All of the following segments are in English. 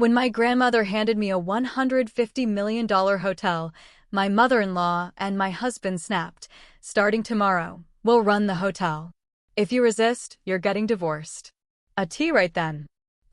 When my grandmother handed me a $150 million hotel, my mother-in-law and my husband snapped, "Starting tomorrow, we'll run the hotel. If you resist, you're getting divorced." A tea right then.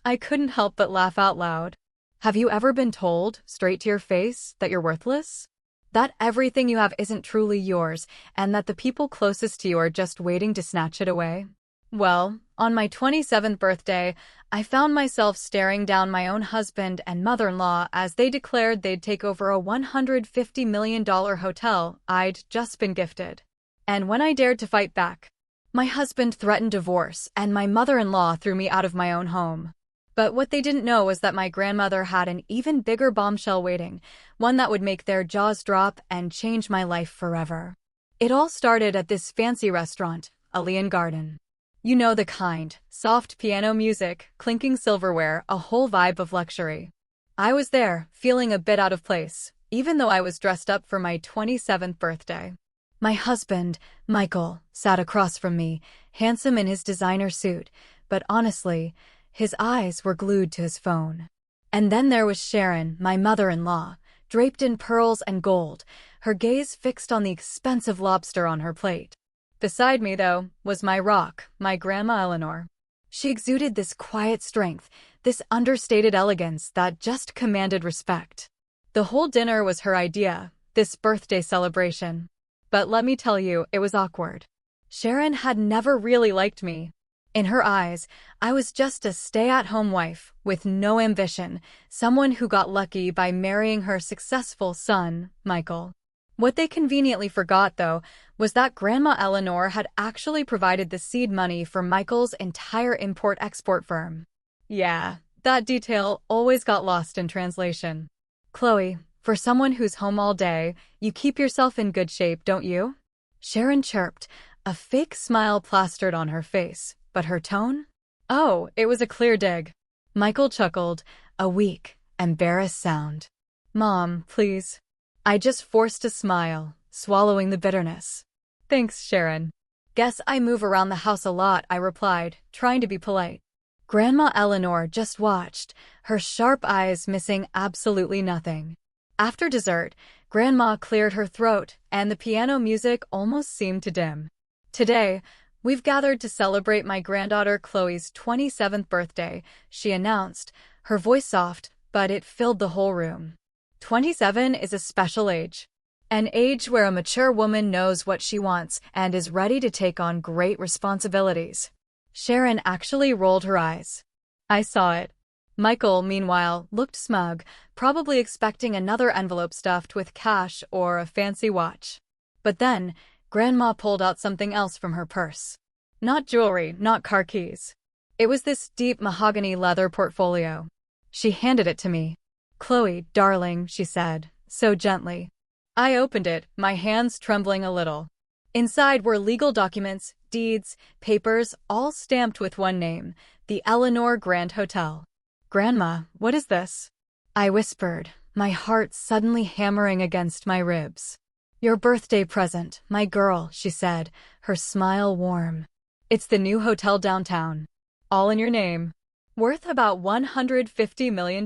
I couldn't help but laugh out loud. Have you ever been told, straight to your face, that you're worthless? That everything you have isn't truly yours, and that the people closest to you are just waiting to snatch it away? Well, on my 27th birthday, I found myself staring down my own husband and mother-in-law as they declared they'd take over a $150 million hotel I'd just been gifted. And when I dared to fight back, my husband threatened divorce and my mother-in-law threw me out of my own home. But what they didn't know was that my grandmother had an even bigger bombshell waiting, one that would make their jaws drop and change my life forever. It all started at this fancy restaurant, Allian Garden. You know the kind, soft piano music, clinking silverware, a whole vibe of luxury. I was there, feeling a bit out of place, even though I was dressed up for my 27th birthday. My husband, Michael, sat across from me, handsome in his designer suit, but honestly, his eyes were glued to his phone. And then there was Sharon, my mother-in-law, draped in pearls and gold, her gaze fixed on the expensive lobster on her plate. Beside me, though, was my rock, my Grandma Eleanor. She exuded this quiet strength, this understated elegance that just commanded respect. The whole dinner was her idea, this birthday celebration. But let me tell you, it was awkward. Sharon had never really liked me. In her eyes, I was just a stay-at-home wife with no ambition, someone who got lucky by marrying her successful son, Michael. What they conveniently forgot, though, was that Grandma Eleanor had actually provided the seed money for Michael's entire import-export firm. Yeah, that detail always got lost in translation. "Chloe, for someone who's home all day, you keep yourself in good shape, don't you?" Sharon chirped, a fake smile plastered on her face, but her tone? Oh, it was a clear dig. Michael chuckled, a weak, embarrassed sound. "Mom, please." I just forced a smile, swallowing the bitterness. "Thanks, Sharon." "Guess I move around the house a lot," I replied, trying to be polite. Grandma Eleanor just watched, her sharp eyes missing absolutely nothing. After dessert, Grandma cleared her throat, and the piano music almost seemed to dim. "Today, we've gathered to celebrate my granddaughter Chloe's 27th birthday," she announced, her voice soft, but it filled the whole room. 27 is a special age. An age where a mature woman knows what she wants and is ready to take on great responsibilities. Sharon actually rolled her eyes. I saw it. Michael, meanwhile, looked smug, probably expecting another envelope stuffed with cash or a fancy watch. But then, Grandma pulled out something else from her purse. Not jewelry, not car keys. It was this deep mahogany leather portfolio. She handed it to me. "Chloe, darling," she said, so gently. I opened it, my hands trembling a little. Inside were legal documents, deeds, papers, all stamped with one name, the Eleanor Grand Hotel. "Grandma, what is this?" I whispered, my heart suddenly hammering against my ribs. "Your birthday present, my girl," she said, her smile warm. "It's the new hotel downtown. All in your name. Worth about $150 million.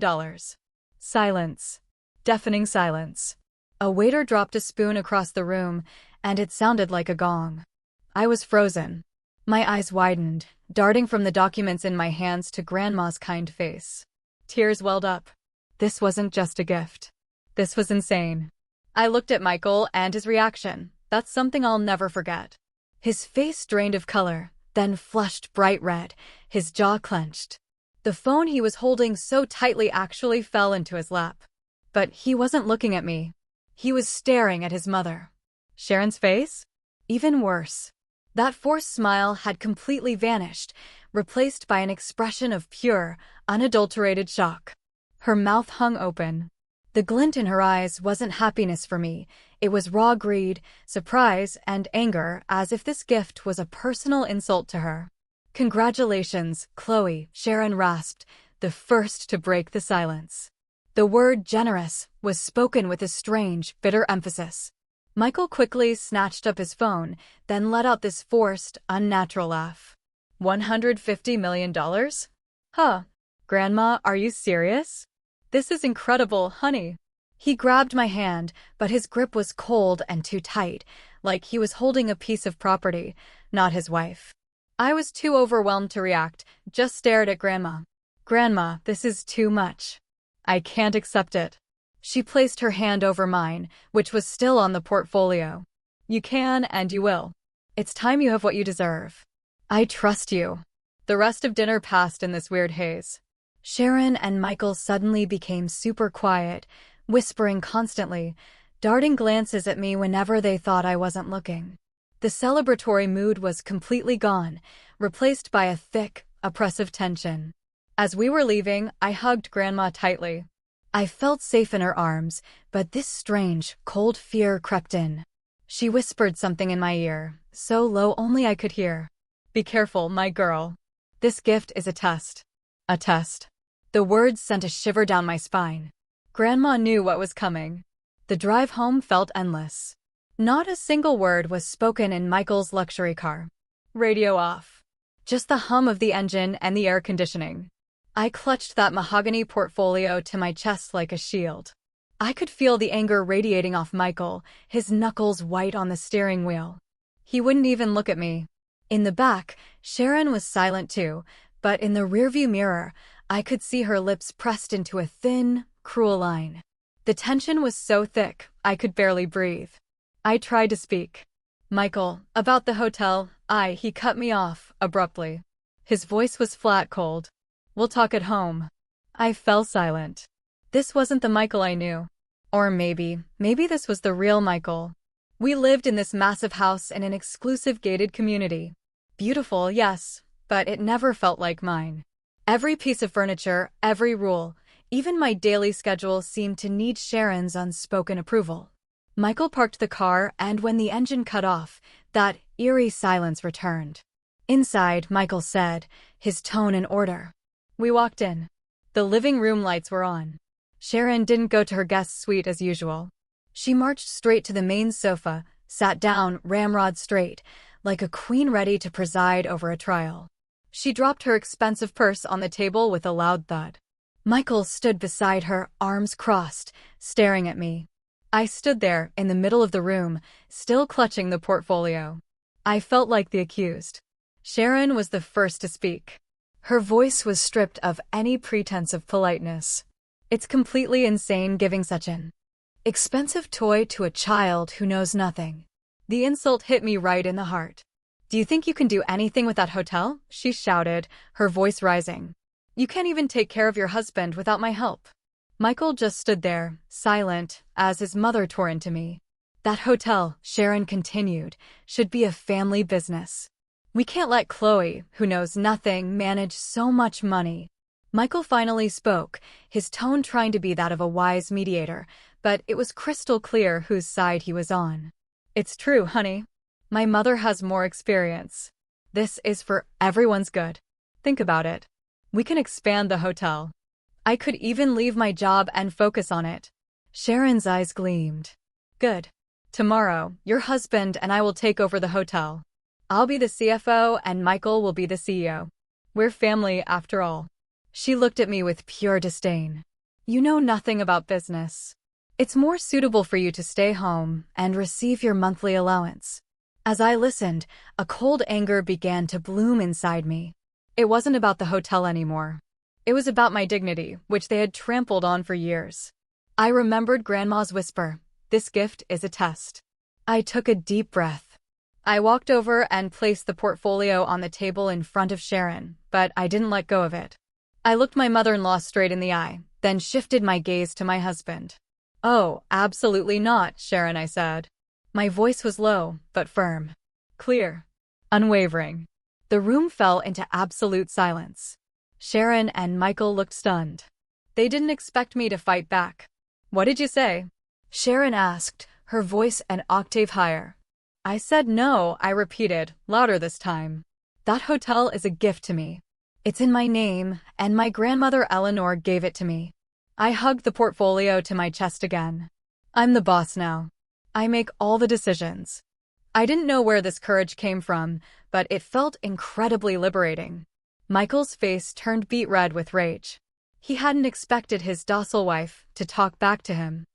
Silence. Deafening silence. A waiter dropped a spoon across the room, and it sounded like a gong. I was frozen. My eyes widened, darting from the documents in my hands to Grandma's kind face. Tears welled up. This wasn't just a gift. This was insane. I looked at Michael and his reaction. That's something I'll never forget. His face drained of color, then flushed bright red, his jaw clenched. The phone he was holding so tightly actually fell into his lap. But he wasn't looking at me. He was staring at his mother. Sharon's face? Even worse. That forced smile had completely vanished, replaced by an expression of pure, unadulterated shock. Her mouth hung open. The glint in her eyes wasn't happiness for me. It was raw greed, surprise, and anger, as if this gift was a personal insult to her. "Congratulations, Chloe," Sharon rasped, the first to break the silence. The word generous was spoken with a strange, bitter emphasis. Michael quickly snatched up his phone, then let out this forced, unnatural laugh. $150 million? Huh. Grandma, are you serious? This is incredible, honey. He grabbed my hand, but his grip was cold and too tight, like he was holding a piece of property, not his wife. I was too overwhelmed to react, just stared at Grandma. Grandma, this is too much. I can't accept it. She placed her hand over mine, which was still on the portfolio. You can and you will. It's time you have what you deserve. I trust you. The rest of dinner passed in this weird haze. Sharon and Michael suddenly became super quiet, whispering constantly, darting glances at me whenever they thought I wasn't looking. The celebratory mood was completely gone, replaced by a thick, oppressive tension. As we were leaving, I hugged Grandma tightly. I felt safe in her arms, but this strange, cold fear crept in. She whispered something in my ear, so low only I could hear. Be careful, my girl. This gift is a test. A test. The words sent a shiver down my spine. Grandma knew what was coming. The drive home felt endless. Not a single word was spoken in Michael's luxury car. Radio off. Just the hum of the engine and the air conditioning. I clutched that mahogany portfolio to my chest like a shield. I could feel the anger radiating off Michael, his knuckles white on the steering wheel. He wouldn't even look at me. In the back, Sharon was silent too, but in the rearview mirror, I could see her lips pressed into a thin, cruel line. The tension was so thick, I could barely breathe. I tried to speak. Michael, about the hotel, he cut me off, abruptly. His voice was flat cold. We'll talk at home. I fell silent. This wasn't the Michael I knew. Or maybe this was the real Michael. We lived in this massive house in an exclusive gated community. Beautiful, yes, but it never felt like mine. Every piece of furniture, every rule, even my daily schedule seemed to need Sharon's unspoken approval. Michael parked the car, and when the engine cut off, that eerie silence returned. Inside, Michael said, his tone in order. We walked in. The living room lights were on. Sharon didn't go to her guest suite as usual. She marched straight to the main sofa, sat down ramrod straight, like a queen ready to preside over a trial. She dropped her expensive purse on the table with a loud thud. Michael stood beside her, arms crossed, staring at me. I stood there, in the middle of the room, still clutching the portfolio. I felt like the accused. Sharon was the first to speak. Her voice was stripped of any pretense of politeness. It's completely insane giving such an expensive toy to a child who knows nothing. The insult hit me right in the heart. Do you think you can do anything with that hotel? She shouted, her voice rising. You can't even take care of your husband without my help. Michael just stood there, silent, as his mother tore into me. That hotel, Sharon continued, should be a family business. We can't let Chloe, who knows nothing, manage so much money. Michael finally spoke, his tone trying to be that of a wise mediator, but it was crystal clear whose side he was on. It's true, honey. My mother has more experience. This is for everyone's good. Think about it. We can expand the hotel. I could even leave my job and focus on it. Sharon's eyes gleamed. Good. Tomorrow, your husband and I will take over the hotel. I'll be the CFO and Michael will be the CEO. We're family after all. She looked at me with pure disdain. You know nothing about business. It's more suitable for you to stay home and receive your monthly allowance. As I listened, a cold anger began to bloom inside me. It wasn't about the hotel anymore. It was about my dignity, which they had trampled on for years. I remembered Grandma's whisper, this gift is a test. I took a deep breath. I walked over and placed the portfolio on the table in front of Sharon, but I didn't let go of it. I looked my mother-in-law straight in the eye, then shifted my gaze to my husband. Oh, absolutely not, Sharon, I said. My voice was low, but firm. Clear. Unwavering. The room fell into absolute silence. Sharon and Michael looked stunned. They didn't expect me to fight back. What did you say? Sharon asked, her voice an octave higher. I said no, I repeated, louder this time. That hotel is a gift to me. It's in my name, and my grandmother Eleanor gave it to me. I hugged the portfolio to my chest again. I'm the boss now. I make all the decisions. I didn't know where this courage came from, but it felt incredibly liberating. Michael's face turned beet red with rage. He hadn't expected his docile wife to talk back to him.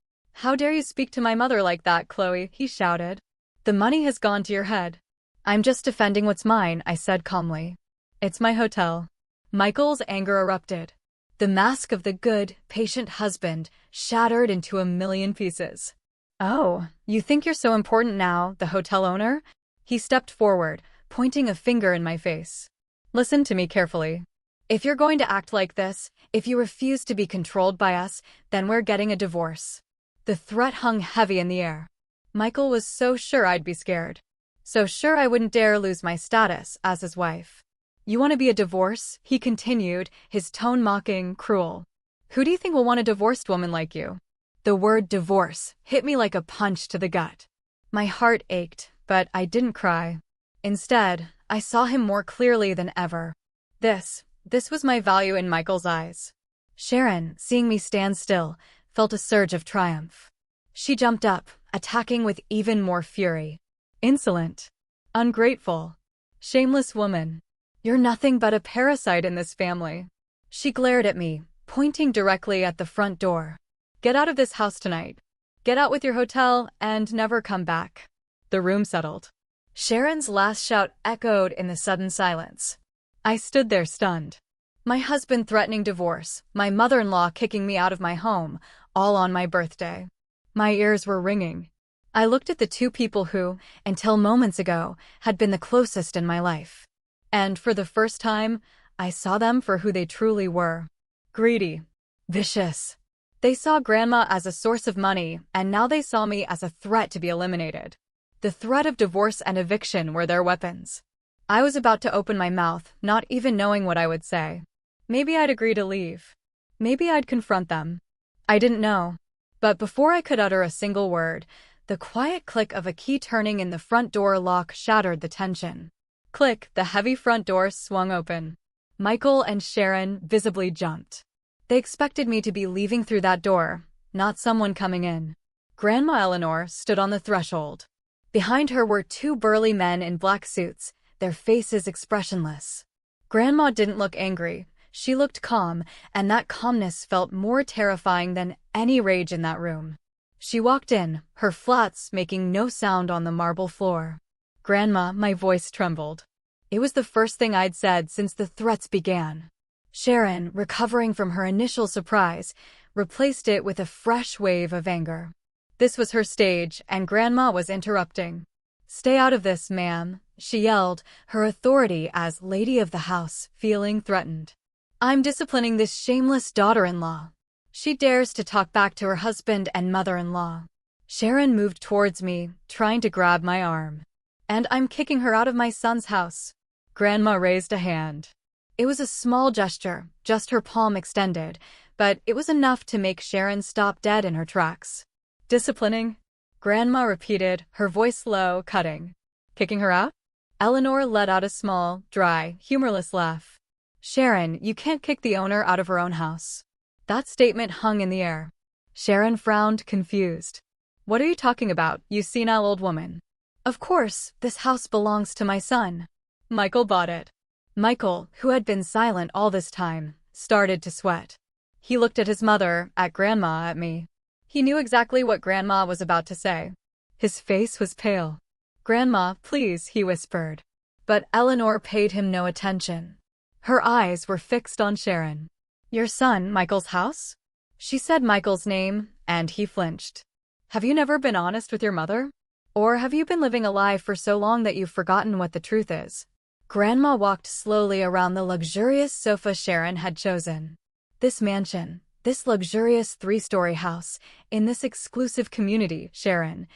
"How dare you speak to my mother like that, Chloe?" he shouted. "The money has gone to your head." "I'm just defending what's mine," I said calmly. "It's my hotel." Michael's anger erupted. The mask of the good, patient husband shattered into a million pieces. "Oh, you think you're so important now, the hotel owner?" He stepped forward, pointing a finger in my face. "Listen to me carefully. If you're going to act like this, if you refuse to be controlled by us, then we're getting a divorce." The threat hung heavy in the air. Michael was so sure I'd be scared. So sure I wouldn't dare lose my status as his wife. "You want to be a divorce?" he continued, his tone mocking, cruel. "Who do you think will want a divorced woman like you?" The word divorce hit me like a punch to the gut. My heart ached, but I didn't cry. Instead, I saw him more clearly than ever. This was my value in Michael's eyes. Sharon, seeing me stand still, felt a surge of triumph. She jumped up, attacking with even more fury. "Insolent. Ungrateful. Shameless woman. You're nothing but a parasite in this family." She glared at me, pointing directly at the front door. "Get out of this house tonight. Get out with your hotel and never come back." The room settled. Sharon's last shout echoed in the sudden silence. I stood there stunned. My husband threatening divorce, my mother-in-law kicking me out of my home, all on my birthday. My ears were ringing. I looked at the two people who, until moments ago, had been the closest in my life. And for the first time, I saw them for who they truly were. Greedy. Vicious. They saw Grandma as a source of money, and now they saw me as a threat to be eliminated. The threat of divorce and eviction were their weapons. I was about to open my mouth, not even knowing what I would say. Maybe I'd agree to leave. Maybe I'd confront them. I didn't know. But before I could utter a single word, the quiet click of a key turning in the front door lock shattered the tension. Click, the heavy front door swung open. Michael and Sharon visibly jumped. They expected me to be leaving through that door, not someone coming in. Grandma Eleanor stood on the threshold. Behind her were two burly men in black suits, their faces expressionless. Grandma didn't look angry. She looked calm, and that calmness felt more terrifying than any rage in that room. She walked in, her flats making no sound on the marble floor. "Grandma," my voice trembled. It was the first thing I'd said since the threats began. Sharon, recovering from her initial surprise, replaced it with a fresh wave of anger. This was her stage, and Grandma was interrupting. "Stay out of this, ma'am," she yelled, her authority as lady of the house feeling threatened. "I'm disciplining this shameless daughter-in-law. She dares to talk back to her husband and mother-in-law." Sharon moved towards me, trying to grab my arm. "And I'm kicking her out of my son's house." Grandma raised a hand. It was a small gesture, just her palm extended, but it was enough to make Sharon stop dead in her tracks. "Disciplining?" Grandma repeated, her voice low, cutting. "Kicking her out?" Eleanor let out a small, dry, humorless laugh. "Sharon, you can't kick the owner out of her own house." That statement hung in the air. Sharon frowned, confused. "What are you talking about, you senile old woman?" "Of course, this house belongs to my son." Michael bought it. Michael, who had been silent all this time, started to sweat. He looked at his mother, at Grandma, at me. He knew exactly what Grandma was about to say. His face was pale. "Grandma, please," he whispered. But Eleanor paid him no attention. Her eyes were fixed on Sharon. "Your son, Michael's house?" She said Michael's name, and he flinched. "Have you never been honest with your mother? Or have you been living a lie for so long that you've forgotten what the truth is?" Grandma walked slowly around the luxurious sofa Sharon had chosen. "This mansion, this luxurious 3-story house, in this exclusive community, Sharon.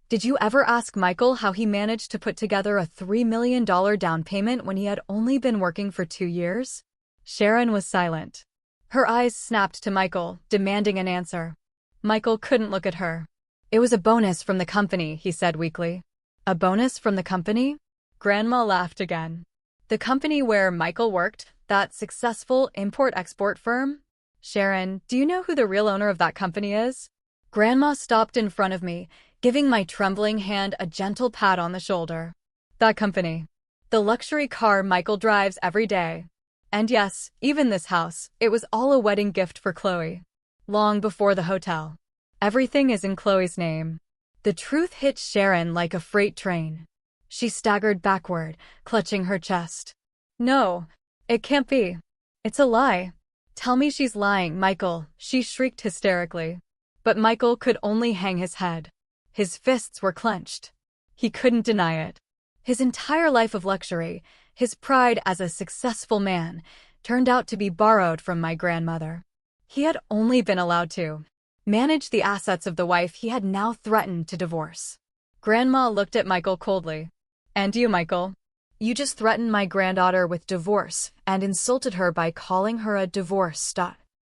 Did you ever ask Michael how he managed to put together a $3 million down payment when he had only been working for 2 years?" Sharon was silent. Her eyes snapped to Michael, demanding an answer. Michael couldn't look at her. "It was a bonus from the company," he said weakly. "A bonus from the company?" Grandma laughed again. "The company where Michael worked, that successful import-export firm? Sharon, do you know who the real owner of that company is?" Grandma stopped in front of me, giving my trembling hand a gentle pat on the shoulder. "That company. The luxury car Michael drives every day. And yes, even this house, it was all a wedding gift for Chloe. Long before the hotel. Everything is in Chloe's name. The truth hit Sharon like a freight train. She staggered backward, clutching her chest. No, it can't be. It's a lie. Tell me she's lying, Michael, she shrieked hysterically. But Michael could only hang his head. His fists were clenched. He couldn't deny it. His entire life of luxury, his pride as a successful man, turned out to be borrowed from my grandmother. He had only been allowed to manage the assets of the wife he had now threatened to divorce. Grandma looked at Michael coldly. And you, Michael? You just threatened my granddaughter with divorce and insulted her by calling her a divorce slut.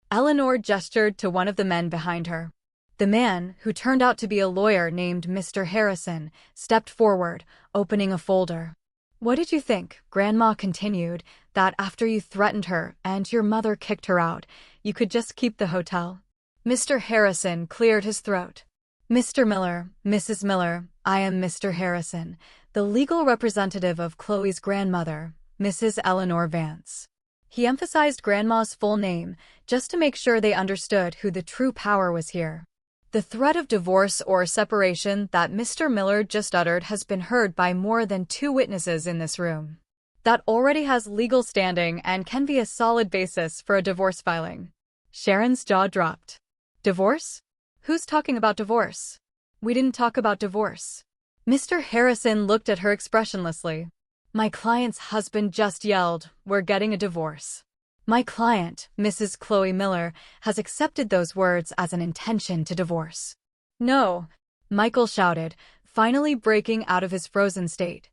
Eleanor gestured to one of the men behind her. The man, who turned out to be a lawyer named Mr. Harrison, stepped forward, opening a folder. What did you think, Grandma continued, that after you threatened her and your mother kicked her out, you could just keep the hotel? Mr. Harrison cleared his throat. Mr. Miller, Mrs. Miller, I am Mr. Harrison, the legal representative of Chloe's grandmother, Mrs. Eleanor Vance. He emphasized Grandma's full name, just to make sure they understood who the true power was here. The threat of divorce or separation that Mr. Miller just uttered has been heard by more than 2 witnesses in this room. That already has legal standing and can be a solid basis for a divorce filing. Sharon's jaw dropped. Divorce? Who's talking about divorce? We didn't talk about divorce. Mr. Harrison looked at her expressionlessly. My client's husband just yelled, "We're getting a divorce." My client, Mrs. Chloe Miller, has accepted those words as an intention to divorce. No, Michael shouted, finally breaking out of his frozen state.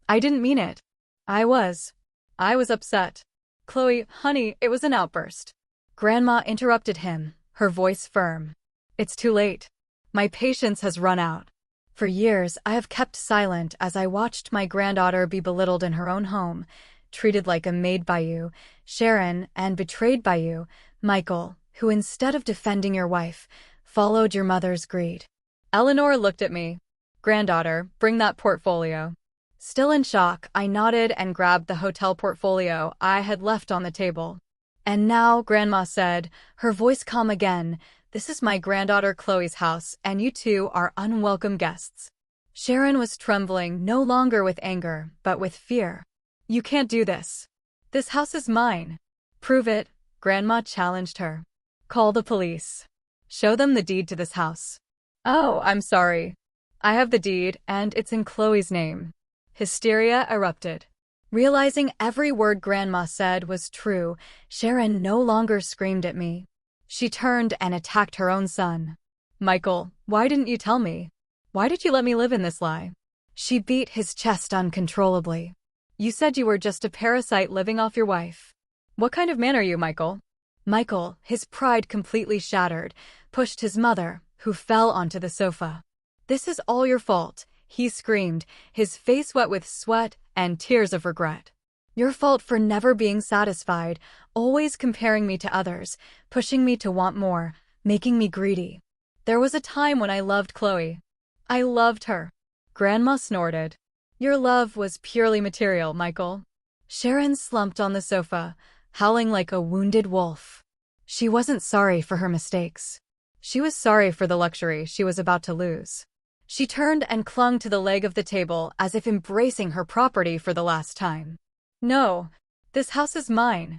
I didn't mean it. I was upset. Chloe, honey, it was an outburst. Grandma interrupted him, her voice firm. It's too late. My patience has run out. For years, I have kept silent as I watched my granddaughter be belittled in her own home, treated like a maid by you, Sharon, and betrayed by you, Michael, who instead of defending your wife, followed your mother's greed. Eleanor looked at me. Granddaughter, bring that portfolio. Still in shock, I nodded and grabbed the hotel portfolio I had left on the table. And now, Grandma said, her voice calm again, this is my granddaughter Chloe's house, and you two are unwelcome guests. Sharon was trembling no longer with anger, but with fear. You can't do this. This house is mine. Prove it, Grandma challenged her. Call the police. Show them the deed to this house. Oh, I'm sorry. I have the deed, and it's in Chloe's name. Hysteria erupted. Realizing every word Grandma said was true, Sharon no longer screamed at me. She turned and attacked her own son. Michael, why didn't you tell me? Why did you let me live in this lie? She beat his chest uncontrollably. You said you were just a parasite living off your wife. What kind of man are you, Michael? Michael, his pride completely shattered, pushed his mother, who fell onto the sofa. This is all your fault, he screamed, his face wet with sweat and tears of regret. Your fault for never being satisfied, always comparing me to others, pushing me to want more, making me greedy. There was a time when I loved Chloe. I loved her. Grandma snorted. Your love was purely material, Michael. Sharon slumped on the sofa, howling like a wounded wolf. She wasn't sorry for her mistakes. She was sorry for the luxury she was about to lose. She turned and clung to the leg of the table as if embracing her property for the last time. No, this house is mine.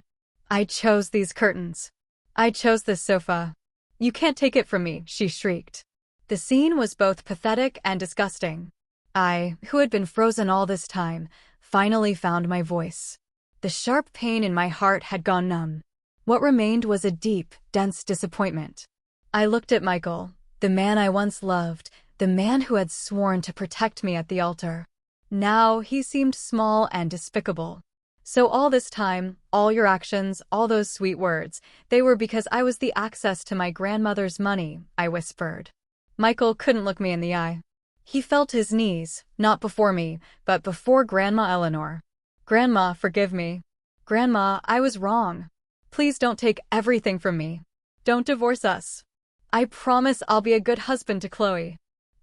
I chose these curtains. I chose this sofa. You can't take it from me, she shrieked. The scene was both pathetic and disgusting. I, who had been frozen all this time, finally found my voice. The sharp pain in my heart had gone numb. What remained was a deep, dense disappointment. I looked at Michael, the man I once loved, the man who had sworn to protect me at the altar. Now he seemed small and despicable. So all this time, all your actions, all those sweet words, they were because I was the access to my grandmother's money, I whispered. Michael couldn't look me in the eye. He felt his knees, not before me, but before Grandma Eleanor. Grandma, forgive me. Grandma, I was wrong. Please don't take everything from me. Don't divorce us. I promise I'll be a good husband to Chloe.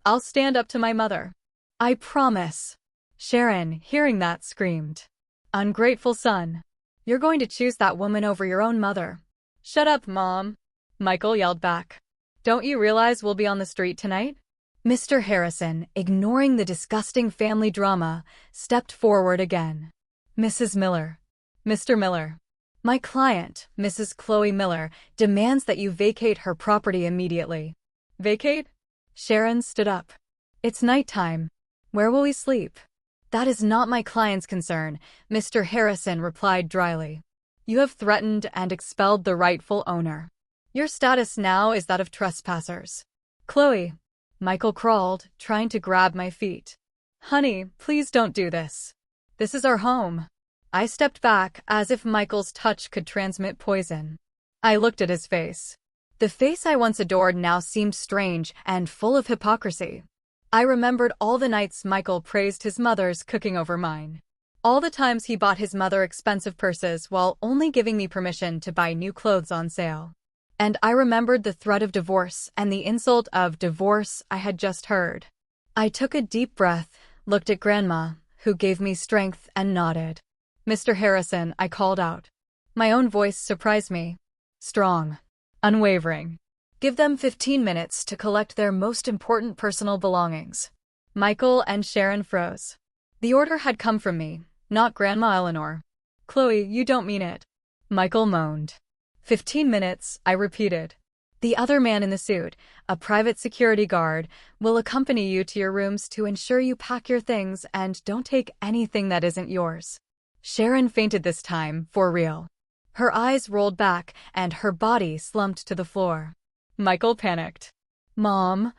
I'll stand up to my mother. I promise. Sharon, hearing that, screamed. Ungrateful son. You're going to choose that woman over your own mother. Shut up, Mom, Michael yelled back. Don't you realize we'll be on the street tonight? Mr. Harrison, ignoring the disgusting family drama, stepped forward again. Mrs. Miller. Mr. Miller. My client, Mrs. Chloe Miller, demands that you vacate her property immediately. Vacate? Sharon stood up. It's nighttime. Where will we sleep? That is not my client's concern, Mr. Harrison replied dryly. You have threatened and expelled the rightful owner. Your status now is that of trespassers. Chloe. Michael crawled, trying to grab my feet. Honey, please don't do this. This is our home. I stepped back as if Michael's touch could transmit poison. I looked at his face. The face I once adored now seemed strange and full of hypocrisy. I remembered all the nights Michael praised his mother's cooking over mine. All the times he bought his mother expensive purses while only giving me permission to buy new clothes on sale. And I remembered the threat of divorce and the insult of divorce I had just heard. I took a deep breath, looked at Grandma, who gave me strength, and nodded. Mr. Harrison, I called out. My own voice surprised me. Strong. Unwavering. Give them 15 minutes to collect their most important personal belongings. Michael and Sharon froze. The order had come from me, not Grandma Eleanor. Chloe, you don't mean it. Michael moaned. 15 minutes, I repeated. The other man in the suit, a private security guard, will accompany you to your rooms to ensure you pack your things and don't take anything that isn't yours. Sharon fainted this time, for real. Her eyes rolled back and her body slumped to the floor. Michael panicked. Mom,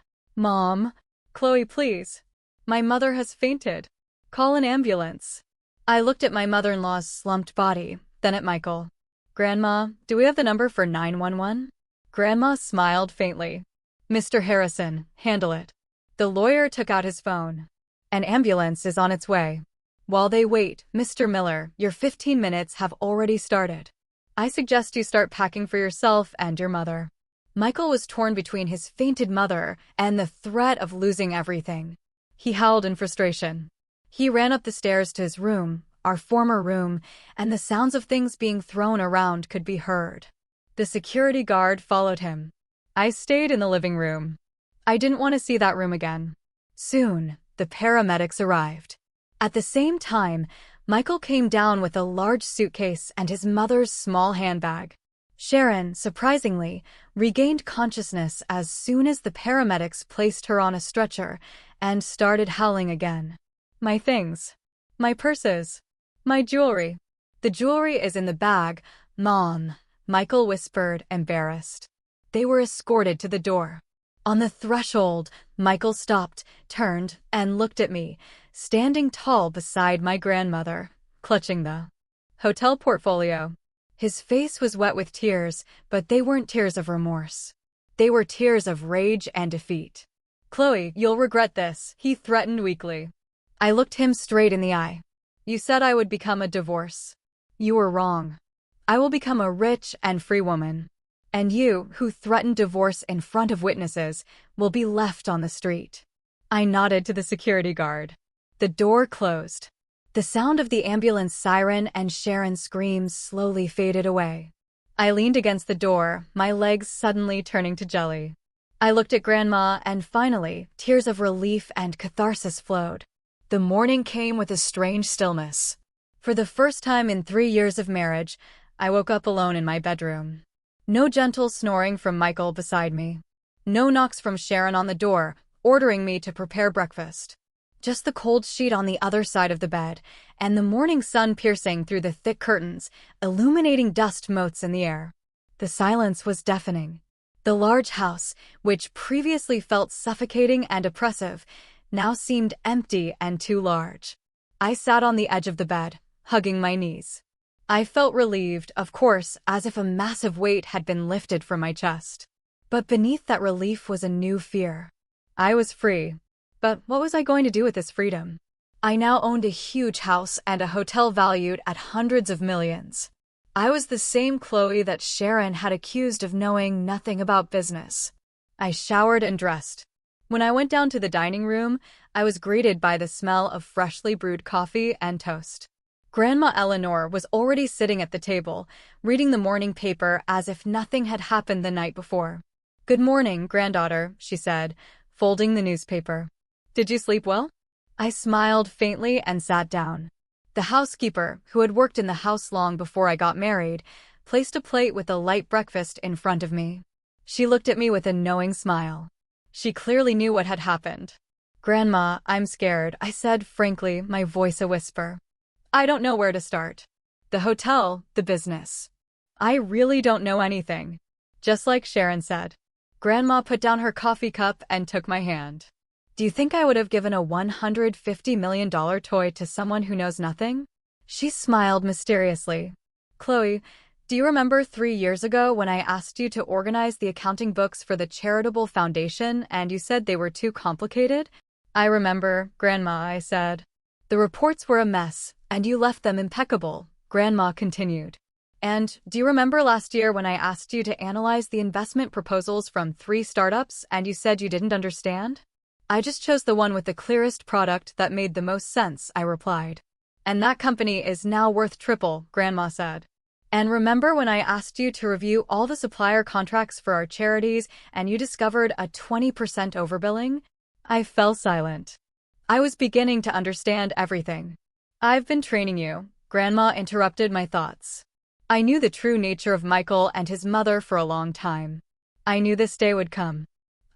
Chloe, please. My mother has fainted. Call an ambulance. I looked at my mother-in-law's slumped body, then at Michael. Grandma, do we have the number for 911? Grandma smiled faintly. Mr. Harrison, handle it. The lawyer took out his phone. An ambulance is on its way. While they wait, Mr. Miller, your 15 minutes have already started. I suggest you start packing for yourself and your mother. Michael was torn between his fainted mother and the threat of losing everything. He howled in frustration. He ran up the stairs to his room, our former room, and the sounds of things being thrown around could be heard. The security guard followed him. I stayed in the living room. I didn't want to see that room again. Soon, the paramedics arrived. At the same time, Michael came down with a large suitcase and his mother's small handbag. Sharon, surprisingly, regained consciousness as soon as the paramedics placed her on a stretcher and started howling again. My things. My purses. My jewelry. The jewelry is in the bag, Mom, Michael whispered, embarrassed. They were escorted to the door. On the threshold, Michael stopped, turned, and looked at me, standing tall beside my grandmother, clutching the hotel portfolio. His face was wet with tears, but they weren't tears of remorse. They were tears of rage and defeat. Chloe, you'll regret this, he threatened weakly. I looked him straight in the eye. You said I would become a divorce. You were wrong. I will become a rich and free woman. And you, who threatened divorce in front of witnesses, will be left on the street. I nodded to the security guard. The door closed. The sound of the ambulance siren and Sharon's screams slowly faded away. I leaned against the door, my legs suddenly turning to jelly. I looked at Grandma, and finally, tears of relief and catharsis flowed. The morning came with a strange stillness. For the first time in 3 years of marriage, I woke up alone in my bedroom. No gentle snoring from Michael beside me. No knocks from Sharon on the door, ordering me to prepare breakfast. Just the cold sheet on the other side of the bed, and the morning sun piercing through the thick curtains, illuminating dust motes in the air. The silence was deafening. The large house, which previously felt suffocating and oppressive, now seemed empty and too large. I sat on the edge of the bed, hugging my knees. I felt relieved, of course, as if a massive weight had been lifted from my chest. But beneath that relief was a new fear. I was free. But what was I going to do with this freedom? I now owned a huge house and a hotel valued at hundreds of millions. I was the same Chloe that Sharon had accused of knowing nothing about business. I showered and dressed. When I went down to the dining room, I was greeted by the smell of freshly brewed coffee and toast. Grandma Eleanor was already sitting at the table, reading the morning paper as if nothing had happened the night before. "Good morning, granddaughter," she said, folding the newspaper. "Did you sleep well?" I smiled faintly and sat down. The housekeeper, who had worked in the house long before I got married, placed a plate with a light breakfast in front of me. She looked at me with a knowing smile. She clearly knew what had happened. "Grandma, I'm scared," I said frankly, my voice a whisper. "I don't know where to start. The hotel, the business. I really don't know anything." Just like Sharon said. Grandma put down her coffee cup and took my hand. "Do you think I would have given a $150 million toy to someone who knows nothing?" She smiled mysteriously. "Chloe, do you remember 3 years ago when I asked you to organize the accounting books for the charitable foundation and you said they were too complicated?" "I remember, Grandma," I said. "The reports were a mess, and you left them impeccable," Grandma continued. "And do you remember last year when I asked you to analyze the investment proposals from 3 startups and you said you didn't understand?" "I just chose the one with the clearest product that made the most sense," I replied. "And that company is now worth triple," Grandma said. "And remember when I asked you to review all the supplier contracts for our charities and you discovered a 20% overbilling?" I fell silent. I was beginning to understand everything. "I've been training you," Grandma interrupted my thoughts. "I knew the true nature of Michael and his mother for a long time. I knew this day would come.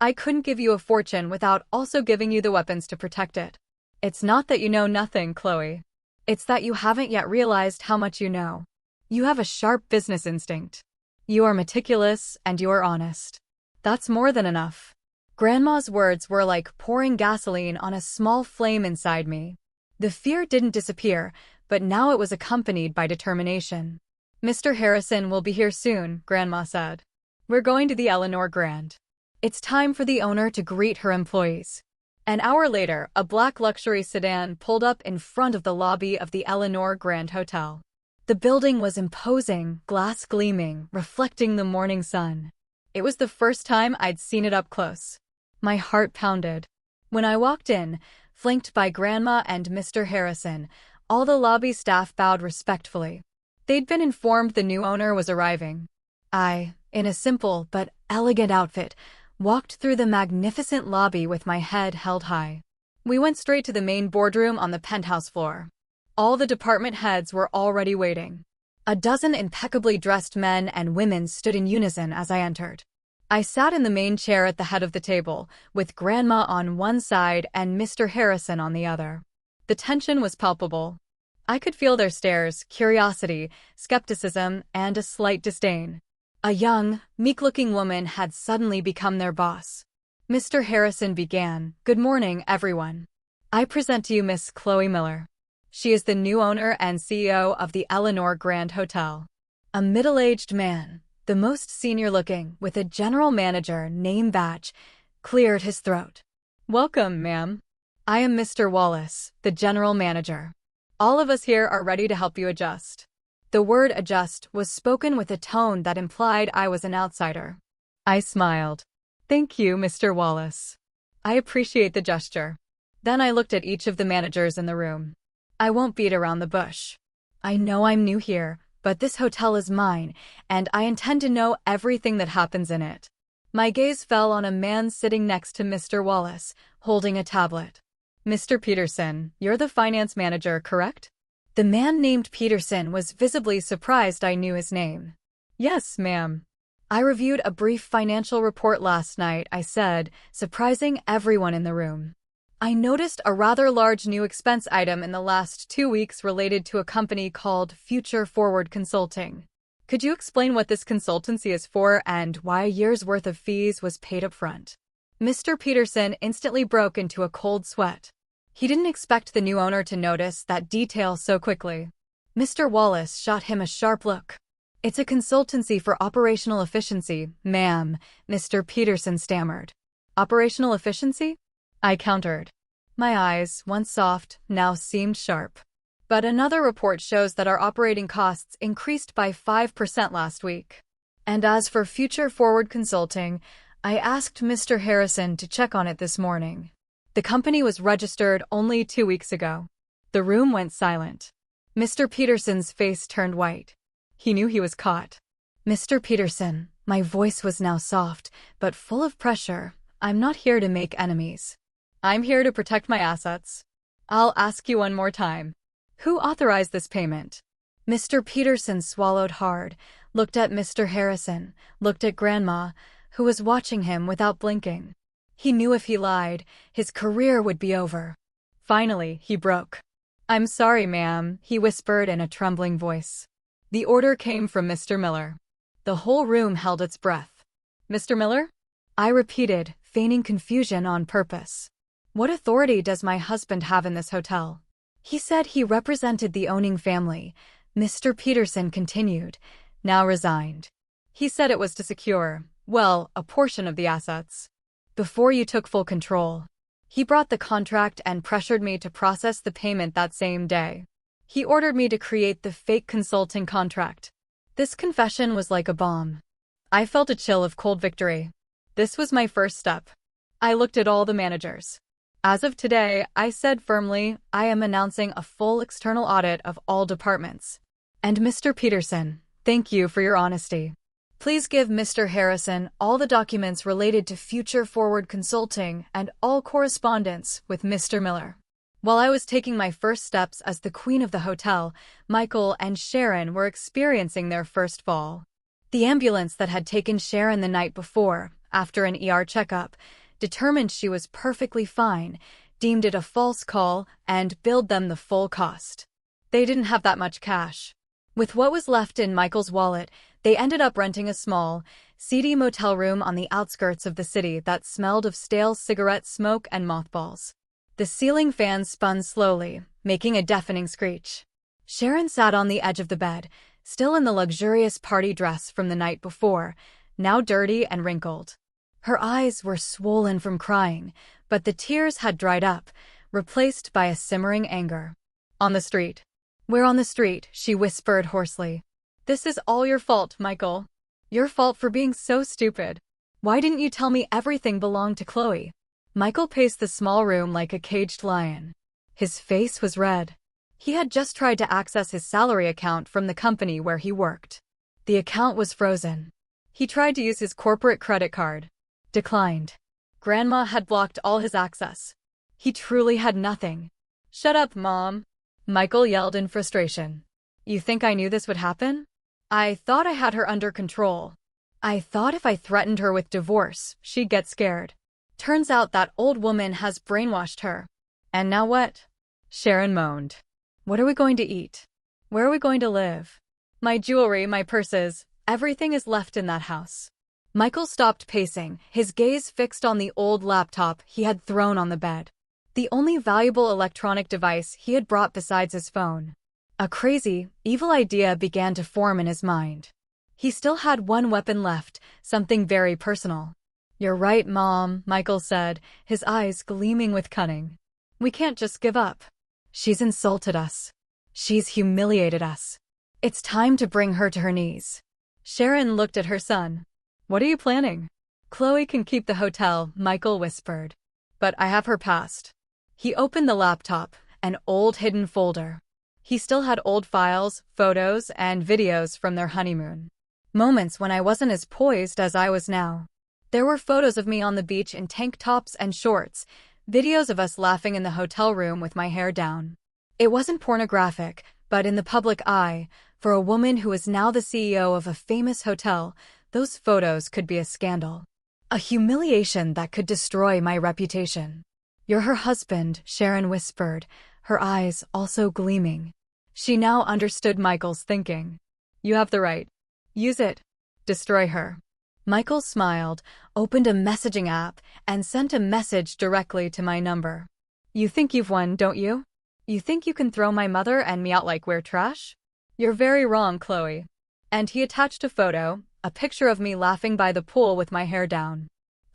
I couldn't give you a fortune without also giving you the weapons to protect it. It's not that you know nothing, Chloe. It's that you haven't yet realized how much you know. You have a sharp business instinct. You are meticulous and you are honest. That's more than enough." Grandma's words were like pouring gasoline on a small flame inside me. The fear didn't disappear, but now it was accompanied by determination. "Mr. Harrison will be here soon," Grandma said. "We're going to the Eleanor Grand. It's time for the owner to greet her employees." An hour later, a black luxury sedan pulled up in front of the lobby of the Eleanor Grand Hotel. The building was imposing, glass gleaming, reflecting the morning sun. It was the first time I'd seen it up close. My heart pounded. When I walked in, flanked by Grandma and Mr. Harrison, all the lobby staff bowed respectfully. They'd been informed the new owner was arriving. I, in a simple but elegant outfit, walked through the magnificent lobby with my head held high. We went straight to the main boardroom on the penthouse floor. All the department heads were already waiting. A dozen impeccably dressed men and women stood in unison as I entered. I sat in the main chair at the head of the table, with Grandma on one side and Mr. Harrison on the other. The tension was palpable. I could feel their stares, curiosity, skepticism, and a slight disdain. A young, meek-looking woman had suddenly become their boss. Mr. Harrison began, "Good morning, everyone. I present to you Miss Chloe Miller. She is the new owner and CEO of the Eleanor Grand Hotel." A middle-aged man, the most senior-looking, with a general manager name badge, cleared his throat. "Welcome, ma'am. I am Mr. Wallace, the general manager. All of us here are ready to help you adjust." The word adjust was spoken with a tone that implied I was an outsider. I smiled. "Thank you, Mr. Wallace. I appreciate the gesture." Then I looked at each of the managers in the room. I won't beat around the bush. I know I'm new here, but this hotel is mine, and I intend to know everything that happens in it. My gaze fell on a man sitting next to Mr. Wallace, holding a tablet. "Mr. Peterson, you're the finance manager, correct?" The man named Peterson was visibly surprised I knew his name. "Yes, ma'am. I reviewed a brief financial report last night," I said, surprising everyone in the room. "I noticed a rather large new expense item in the last 2 weeks related to a company called Future Forward Consulting. Could you explain what this consultancy is for and why a year's worth of fees was paid up front?" Mr. Peterson instantly broke into a cold sweat. He didn't expect the new owner to notice that detail so quickly. Mr. Wallace shot him a sharp look. "It's a consultancy for operational efficiency, ma'am," Mr. Peterson stammered. "Operational efficiency?" I countered. My eyes, once soft, now seemed sharp. "But another report shows that our operating costs increased by 5% last week. And as for Future Forward Consulting, I asked Mr. Harrison to check on it this morning. The company was registered only 2 weeks ago." The room went silent. Mr. Peterson's face turned white. He knew he was caught. Mr. Peterson, my voice was now soft, but full of pressure. I'm not here to make enemies. I'm here to protect my assets. I'll ask you one more time. Who authorized this payment? Mr. Peterson swallowed hard, looked at Mr. Harrison, looked at Grandma, who was watching him without blinking. He knew if he lied, his career would be over. Finally, he broke. I'm sorry, ma'am, he whispered in a trembling voice. The order came from Mr. Miller. The whole room held its breath. Mr. Miller? I repeated, feigning confusion on purpose. What authority does my husband have in this hotel? He said he represented the owning family. Mr. Peterson continued, now resigned. He said it was to secure, well, a portion of the assets. Before you took full control. He brought the contract and pressured me to process the payment that same day. He ordered me to create the fake consulting contract. This confession was like a bomb. I felt a chill of cold victory. This was my first step. I looked at all the managers. As of today, I said firmly, I am announcing a full external audit of all departments. And Mr. Peterson, thank you for your honesty. Please give Mr. Harrison all the documents related to future forward consulting and all correspondence with Mr. Miller. While I was taking my first steps as the queen of the hotel, Michael and Sharon were experiencing their first fall. The ambulance that had taken Sharon the night before, after an ER checkup, determined she was perfectly fine, deemed it a false call, and billed them the full cost. They didn't have that much cash. With what was left in Michael's wallet, they ended up renting a small, seedy motel room on the outskirts of the city that smelled of stale cigarette smoke and mothballs. The ceiling fan spun slowly, making a deafening screech. Sharon sat on the edge of the bed, still in the luxurious party dress from the night before, now dirty and wrinkled. Her eyes were swollen from crying, but the tears had dried up, replaced by a simmering anger. On the street. We're on the street, she whispered hoarsely. This is all your fault, Michael. Your fault for being so stupid. Why didn't you tell me everything belonged to Chloe? Michael paced the small room like a caged lion. His face was red. He had just tried to access his salary account from the company where he worked. The account was frozen. He tried to use his corporate credit card. Declined. Grandma had blocked all his access. He truly had nothing. Shut up, Mom, Michael yelled in frustration. You think I knew this would happen? I thought I had her under control. I thought if I threatened her with divorce, she'd get scared. Turns out that old woman has brainwashed her. And now what? Sharon moaned. What are we going to eat? Where are we going to live? My jewelry, my purses, everything is left in that house. Michael stopped pacing, his gaze fixed on the old laptop he had thrown on the bed. The only valuable electronic device he had brought besides his phone. A crazy, evil idea began to form in his mind. He still had one weapon left, something very personal. You're right, Mom, Michael said, his eyes gleaming with cunning. We can't just give up. She's insulted us. She's humiliated us. It's time to bring her to her knees. Sharon looked at her son. What are you planning? Chloe can keep the hotel, Michael whispered. But I have her past. He opened the laptop, an old hidden folder. He still had old files, photos, and videos from their honeymoon. Moments when I wasn't as poised as I was now. There were photos of me on the beach in tank tops and shorts, videos of us laughing in the hotel room with my hair down. It wasn't pornographic, but in the public eye, for a woman who is now the CEO of a famous hotel, those photos could be a scandal. A humiliation that could destroy my reputation. You're her husband, Sharon whispered, her eyes also gleaming. She now understood Michael's thinking. You have the right. Use it. Destroy her. Michael smiled, opened a messaging app, and sent a message directly to my number. You think you've won, don't you? You think you can throw my mother and me out like we're trash? You're very wrong, Chloe. And he attached a photo, a picture of me laughing by the pool with my hair down.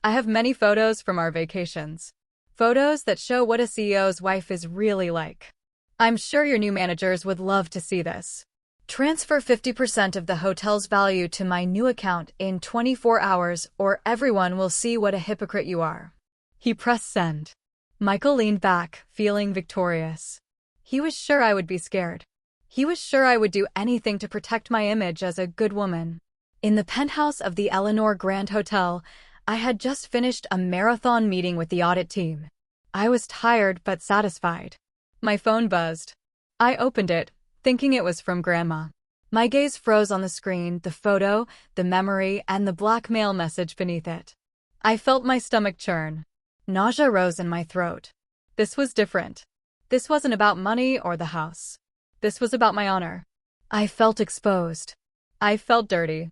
I have many photos from our vacations. Photos that show what a CEO's wife is really like. I'm sure your new managers would love to see this. Transfer 50% of the hotel's value to my new account in 24 hours or everyone will see what a hypocrite you are. He pressed send. Michael leaned back, feeling victorious. He was sure I would be scared. He was sure I would do anything to protect my image as a good woman. In the penthouse of the Eleanor Grand Hotel, I had just finished a marathon meeting with the audit team. I was tired but satisfied. My phone buzzed. I opened it, thinking it was from Grandma. My gaze froze on the screen, the photo, the memory, and the blackmail message beneath it. I felt my stomach churn. Nausea rose in my throat. This was different. This wasn't about money or the house. This was about my honor. I felt exposed. I felt dirty.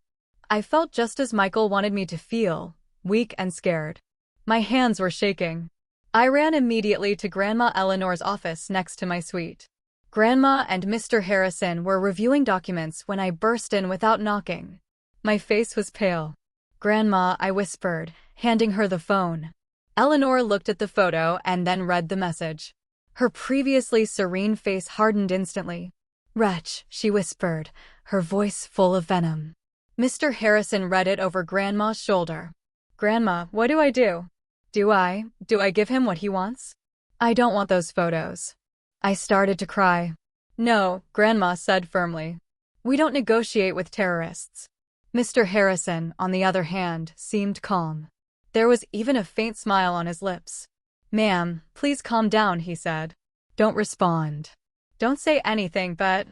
I felt just as Michael wanted me to feel, weak and scared. My hands were shaking. I ran immediately to Grandma Eleanor's office next to my suite. Grandma and Mr. Harrison were reviewing documents when I burst in without knocking. My face was pale. "Grandma," I whispered, handing her the phone. Eleanor looked at the photo and then read the message. Her previously serene face hardened instantly. "Wretch," she whispered, her voice full of venom. Mr. Harrison read it over Grandma's shoulder. "Grandma, what do I do? Do I give him what he wants? I don't want those photos." I started to cry. "No," Grandma said firmly. "We don't negotiate with terrorists." Mr. Harrison, on the other hand, seemed calm. There was even a faint smile on his lips. "Ma'am, please calm down," he said. "Don't respond. Don't say anything, but—"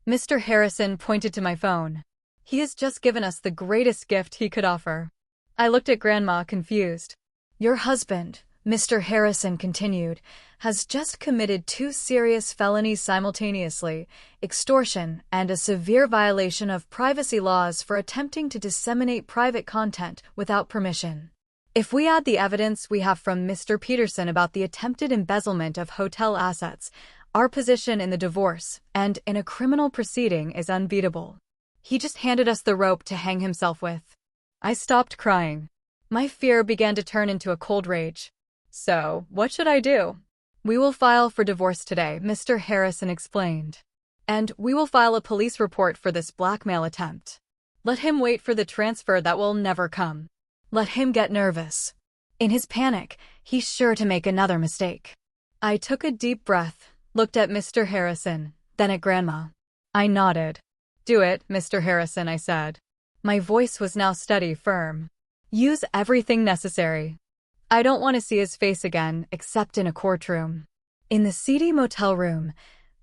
Mr. Harrison pointed to my phone. "He has just given us the greatest gift he could offer." I looked at Grandma, confused. "Your husband," Mr. Harrison continued, "has just committed 2 serious felonies simultaneously, extortion and a severe violation of privacy laws for attempting to disseminate private content without permission. If we add the evidence we have from Mr. Peterson about the attempted embezzlement of hotel assets, our position in the divorce and in a criminal proceeding is unbeatable. He just handed us the rope to hang himself with." I stopped crying. My fear began to turn into a cold rage. "So, what should I do?" "We will file for divorce today," Mr. Harrison explained. "And we will file a police report for this blackmail attempt. Let him wait for the transfer that will never come. Let him get nervous. In his panic, he's sure to make another mistake." I took a deep breath, looked at Mr. Harrison, then at Grandma. I nodded. "Do it, Mr. Harrison," I said. My voice was now steady, firm. "Use everything necessary. I don't want to see his face again, except in a courtroom." In the seedy motel room,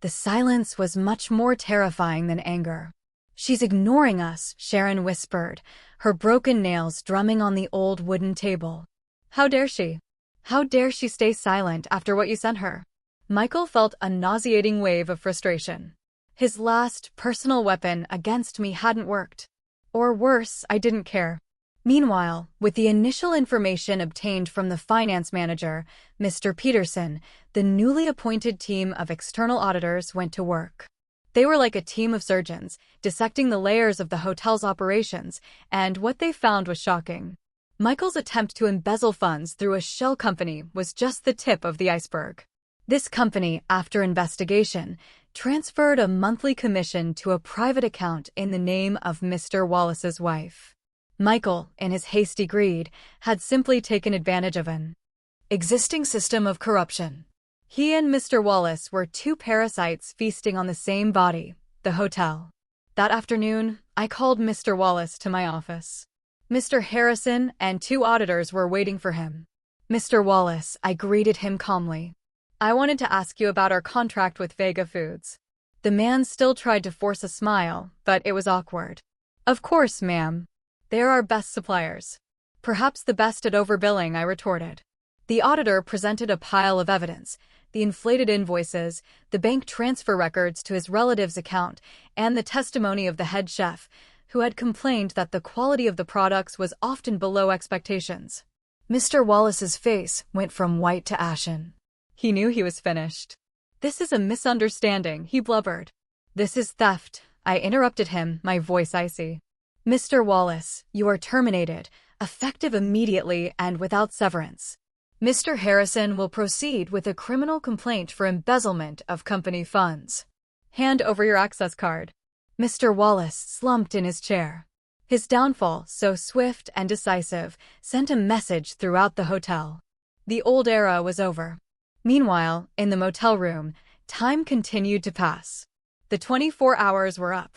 the silence was much more terrifying than anger. "She's ignoring us," Sharon whispered, her broken nails drumming on the old wooden table. "How dare she? How dare she stay silent after what you sent her?" Michael felt a nauseating wave of frustration. His last, personal weapon against me hadn't worked. Or worse, I didn't care. Meanwhile, with the initial information obtained from the finance manager, Mr. Peterson, the newly appointed team of external auditors went to work. They were like a team of surgeons, dissecting the layers of the hotel's operations, and what they found was shocking. Michael's attempt to embezzle funds through a shell company was just the tip of the iceberg. This company, after investigation, transferred a monthly commission to a private account in the name of Mr. Wallace's wife. Michael, in his hasty greed, had simply taken advantage of an existing system of corruption. He and Mr. Wallace were 2 parasites feasting on the same body, the hotel. That afternoon, I called Mr. Wallace to my office. Mr. Harrison and 2 auditors were waiting for him. "Mr. Wallace," I greeted him calmly. "I wanted to ask you about our contract with Vega Foods." The man still tried to force a smile, but it was awkward. "Of course, ma'am. They're our best suppliers. Perhaps the best at overbilling," I retorted. The auditor presented a pile of evidence: the inflated invoices, the bank transfer records to his relative's account, and the testimony of the head chef, who had complained that the quality of the products was often below expectations. Mr. Wallace's face went from white to ashen. He knew he was finished. "This is a misunderstanding," he blubbered. "This is theft," I interrupted him, my voice icy. "Mr. Wallace, you are terminated, effective immediately and without severance. Mr. Harrison will proceed with a criminal complaint for embezzlement of company funds. Hand over your access card." Mr. Wallace slumped in his chair. His downfall, so swift and decisive, sent a message throughout the hotel. The old era was over. Meanwhile, in the motel room, time continued to pass. The 24 hours were up.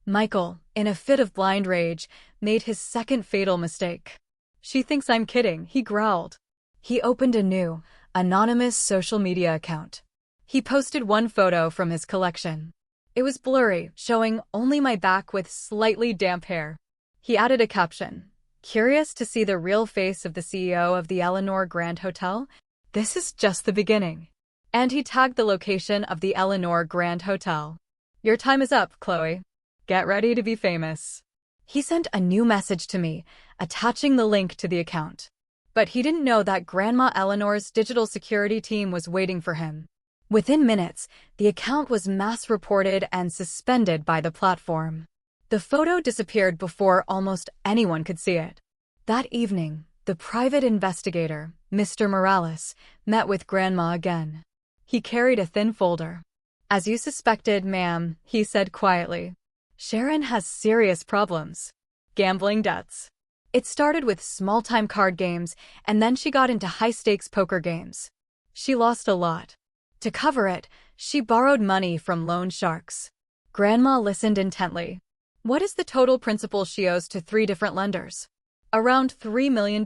Michael, in a fit of blind rage, made his second fatal mistake. "She thinks I'm kidding," he growled. He opened a new, anonymous social media account. He posted one photo from his collection. It was blurry, showing only my back with slightly damp hair. He added a caption, "Curious to see the real face of the CEO of the Eleanor Grand Hotel? This is just the beginning." And he tagged the location of the Eleanor Grand Hotel. "Your time is up, Chloe. Get ready to be famous." He sent a new message to me, attaching the link to the account. But he didn't know that Grandma Eleanor's digital security team was waiting for him. Within minutes, the account was mass-reported and suspended by the platform. The photo disappeared before almost anyone could see it. That evening, the private investigator, Mr. Morales, met with Grandma again. He carried a thin folder. "As you suspected, ma'am," he said quietly, "Sharon has serious problems. Gambling debts. It started with small-time card games, and then she got into high-stakes poker games. She lost a lot. To cover it, she borrowed money from loan sharks." Grandma listened intently. "What is the total principal she owes to 3 different lenders?" "Around $3 million.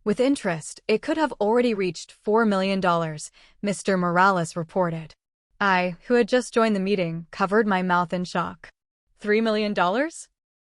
With interest, it could have already reached $4 million, Mr. Morales reported. I, who had just joined the meeting, covered my mouth in shock. $3 million?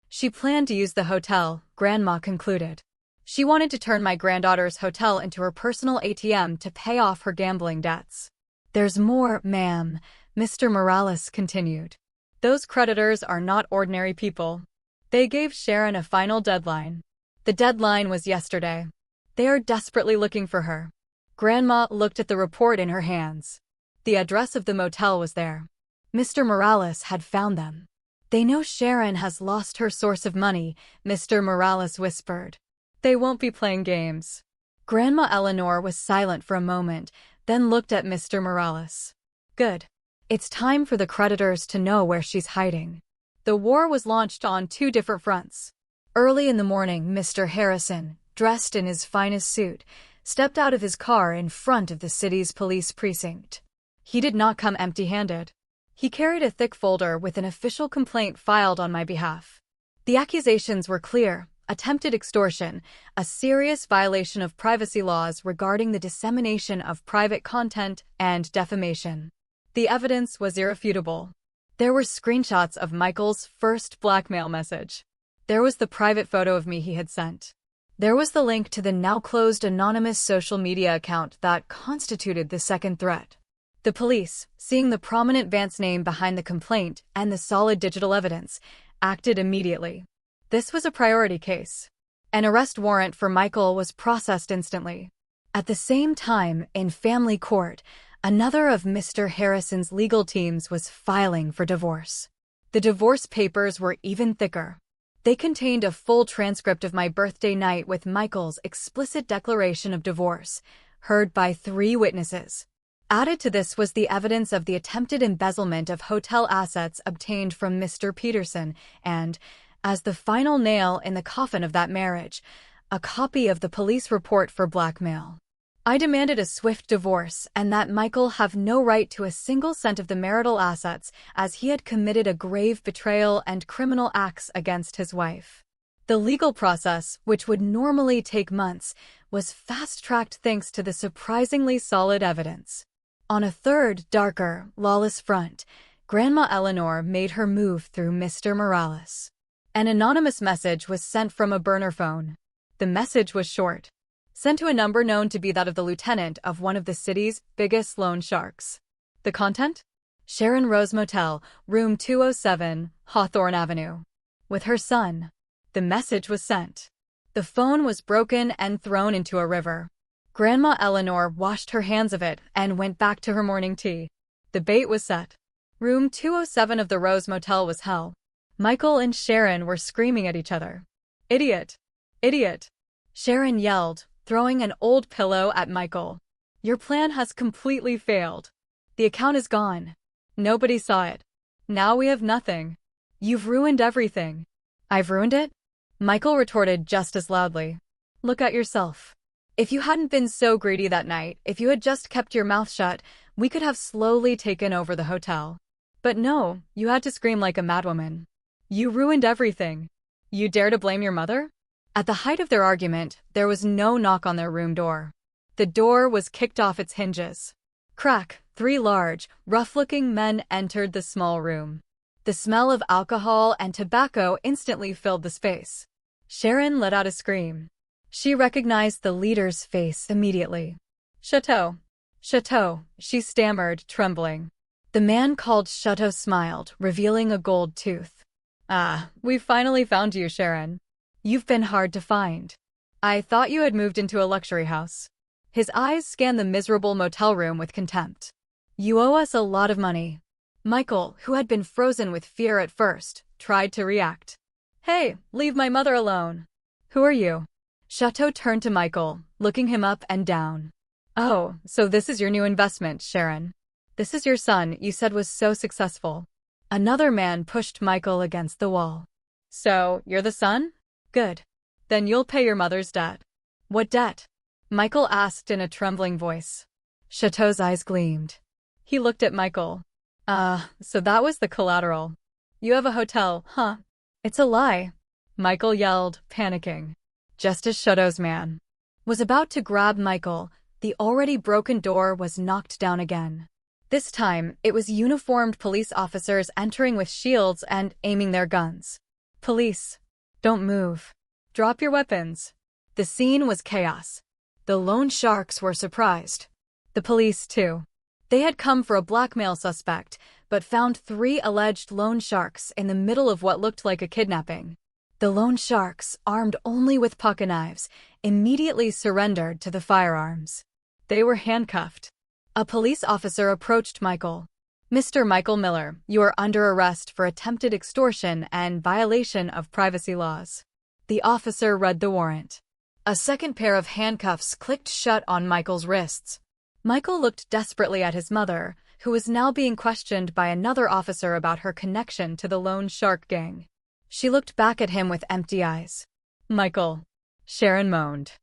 She planned to use the hotel, Grandma concluded. She wanted to turn my granddaughter's hotel into her personal ATM to pay off her gambling debts. "There's more, ma'am," Mr. Morales continued. "Those creditors are not ordinary people. They gave Sharon a final deadline. The deadline was yesterday. They are desperately looking for her." Grandma looked at the report in her hands. The address of the motel was there. Mr. Morales had found them. "They know Sharon has lost her source of money," Mr. Morales whispered. "They won't be playing games." Grandma Eleanor was silent for a moment, then looked at Mr. Morales. "Good. It's time for the creditors to know where she's hiding." The war was launched on 2 different fronts. Early in the morning, Mr. Harrison, dressed in his finest suit, stepped out of his car in front of the city's police precinct. He did not come empty-handed. He carried a thick folder with an official complaint filed on my behalf. The accusations were clear: attempted extortion, a serious violation of privacy laws regarding the dissemination of private content, and defamation. The evidence was irrefutable. There were screenshots of Michael's first blackmail message. There was the private photo of me he had sent. There was the link to the now-closed anonymous social media account that constituted the second threat. The police, seeing the prominent Vance name behind the complaint and the solid digital evidence, acted immediately. This was a priority case. An arrest warrant for Michael was processed instantly. At the same time, in family court, another of Mr. Harrison's legal teams was filing for divorce. The divorce papers were even thicker. They contained a full transcript of my birthday night with Michael's explicit declaration of divorce, heard by 3 witnesses. Added to this was the evidence of the attempted embezzlement of hotel assets obtained from Mr. Peterson and, as the final nail in the coffin of that marriage, a copy of the police report for blackmail. I demanded a swift divorce and that Michael have no right to a single cent of the marital assets, as he had committed a grave betrayal and criminal acts against his wife. The legal process, which would normally take months, was fast-tracked thanks to the surprisingly solid evidence. On a third, darker, lawless front, Grandma Eleanor made her move through Mr. Morales. An anonymous message was sent from a burner phone. The message was short. Sent to a number known to be that of the lieutenant of one of the city's biggest loan sharks. The content? Sharon Rose Motel, room 207, Hawthorne Avenue. With her son. The message was sent. The phone was broken and thrown into a river. Grandma Eleanor washed her hands of it and went back to her morning tea. The bait was set. Room 207 of the Rose Motel was hell. Michael and Sharon were screaming at each other. "Idiot! Idiot!" Sharon yelled, throwing an old pillow at Michael. "Your plan has completely failed. The account is gone. Nobody saw it. Now we have nothing. You've ruined everything." "I've ruined it?" Michael retorted just as loudly. "Look at yourself. If you hadn't been so greedy that night, if you had just kept your mouth shut, we could have slowly taken over the hotel. But no, you had to scream like a madwoman. You ruined everything. You dare to blame your mother? At the height of their argument, there was no knock on their room door. The door was kicked off its hinges. Crack, 3 large, rough-looking men entered the small room. The smell of alcohol and tobacco instantly filled the space. Sharon let out a scream. She recognized the leader's face immediately. Chateau. Chateau, she stammered, trembling. The man called Chateau smiled, revealing a gold tooth. Ah, we finally found you, Sharon. You've been hard to find. I thought you had moved into a luxury house. His eyes scanned the miserable motel room with contempt. You owe us a lot of money. Michael, who had been frozen with fear at first, tried to react. Hey, leave my mother alone. Who are you? Chateau turned to Michael, looking him up and down. Oh, so this is your new investment, Sharon. This is your son you said was so successful. Another man pushed Michael against the wall. So, you're the son? Good. Then you'll pay your mother's debt. What debt? Michael asked in a trembling voice. Chateau's eyes gleamed. He looked at Michael. So that was the collateral. You have a hotel, huh? It's a lie. Michael yelled, panicking. Just as Chateau's man was about to grab Michael, the already broken door was knocked down again. This time, it was uniformed police officers entering with shields and aiming their guns. Police. Don't move. Drop your weapons. The scene was chaos. The loan sharks were surprised. The police, too. They had come for a blackmail suspect, but found 3 alleged loan sharks in the middle of what looked like a kidnapping. The loan sharks, armed only with pocket knives, immediately surrendered to the firearms. They were handcuffed. A police officer approached Michael. Mr. Michael Miller, you are under arrest for attempted extortion and violation of privacy laws. The officer read the warrant. A second pair of handcuffs clicked shut on Michael's wrists. Michael looked desperately at his mother, who was now being questioned by another officer about her connection to the loan shark gang. She looked back at him with empty eyes. Michael. Sharon moaned.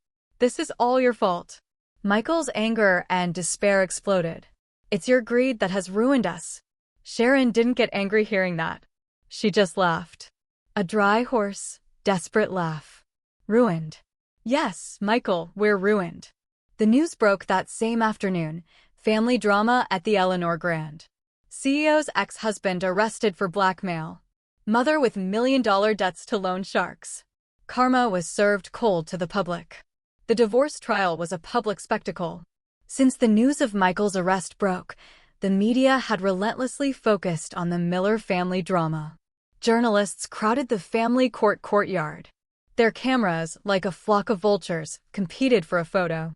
This is all your fault. Michael's anger and despair exploded. It's your greed that has ruined us. Sharon didn't get angry hearing that. She just laughed. A dry, hoarse, desperate laugh. Ruined. Yes, Michael, we're ruined. The news broke that same afternoon. Family drama at the Eleanor Grand. CEO's ex-husband arrested for blackmail. Mother with million-dollar debts to loan sharks. Karma was served cold to the public. The divorce trial was a public spectacle. Since the news of Michael's arrest broke, the media had relentlessly focused on the Miller family drama. Journalists crowded the family courtyard. Their cameras, like a flock of vultures, competed for a photo.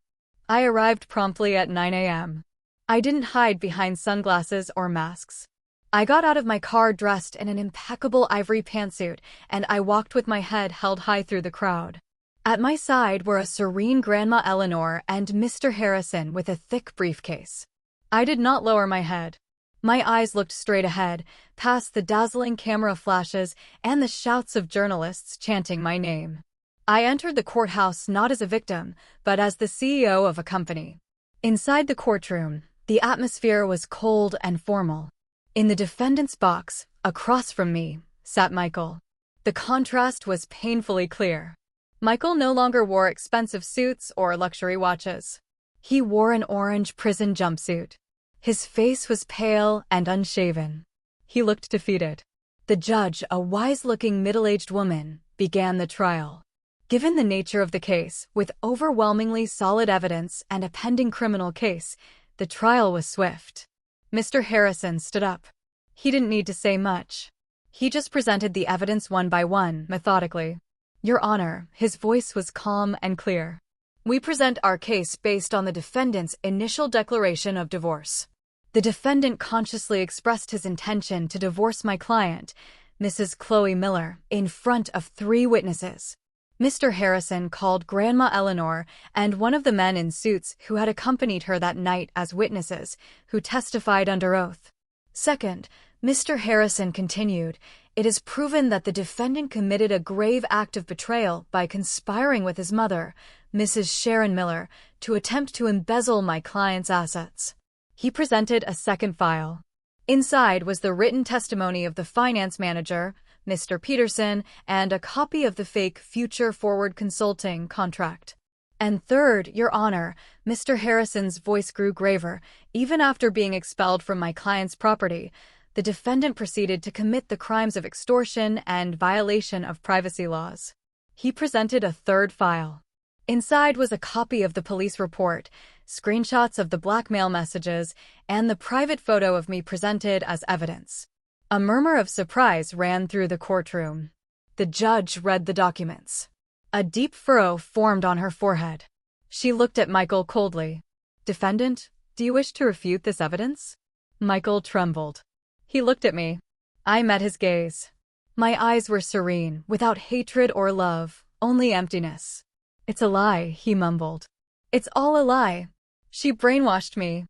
I arrived promptly at 9 a.m. I didn't hide behind sunglasses or masks. I got out of my car dressed in an impeccable ivory pantsuit, and I walked with my head held high through the crowd. At my side were a serene Grandma Eleanor and Mr. Harrison with a thick briefcase. I did not lower my head. My eyes looked straight ahead, past the dazzling camera flashes and the shouts of journalists chanting my name. I entered the courthouse not as a victim, but as the CEO of a company. Inside the courtroom, the atmosphere was cold and formal. In the defendant's box, across from me, sat Michael. The contrast was painfully clear. Michael no longer wore expensive suits or luxury watches. He wore an orange prison jumpsuit. His face was pale and unshaven. He looked defeated. The judge, a wise-looking middle-aged woman, began the trial. Given the nature of the case, with overwhelmingly solid evidence and a pending criminal case, the trial was swift. Mr. Harrison stood up. He didn't need to say much. He just presented the evidence one by one, methodically. Your Honor, his voice was calm and clear. We present our case based on the defendant's initial declaration of divorce. The defendant consciously expressed his intention to divorce my client, Mrs. Chloe Miller, in front of 3 witnesses. Mr. Harrison called Grandma Eleanor and one of the men in suits who had accompanied her that night as witnesses, who testified under oath. Second, Mr. Harrison continued, it is proven that the defendant committed a grave act of betrayal by conspiring with his mother, Mrs. Sharon Miller, to attempt to embezzle my client's assets. He presented a second file. Inside was the written testimony of the finance manager, Mr. Peterson, and a copy of the fake Future Forward Consulting contract. And third, Your Honor, Mr. Harrison's voice grew graver. Even after being expelled from my client's property, the defendant proceeded to commit the crimes of extortion and violation of privacy laws. He presented a third file. Inside was a copy of the police report, screenshots of the blackmail messages, and the private photo of me presented as evidence. A murmur of surprise ran through the courtroom. The judge read the documents. A deep furrow formed on her forehead. She looked at Michael coldly. "Defendant, do you wish to refute this evidence?" Michael trembled. He looked at me. I met his gaze. My eyes were serene, without hatred or love, only emptiness. "It's a lie," he mumbled. "It's all a lie. She brainwashed me."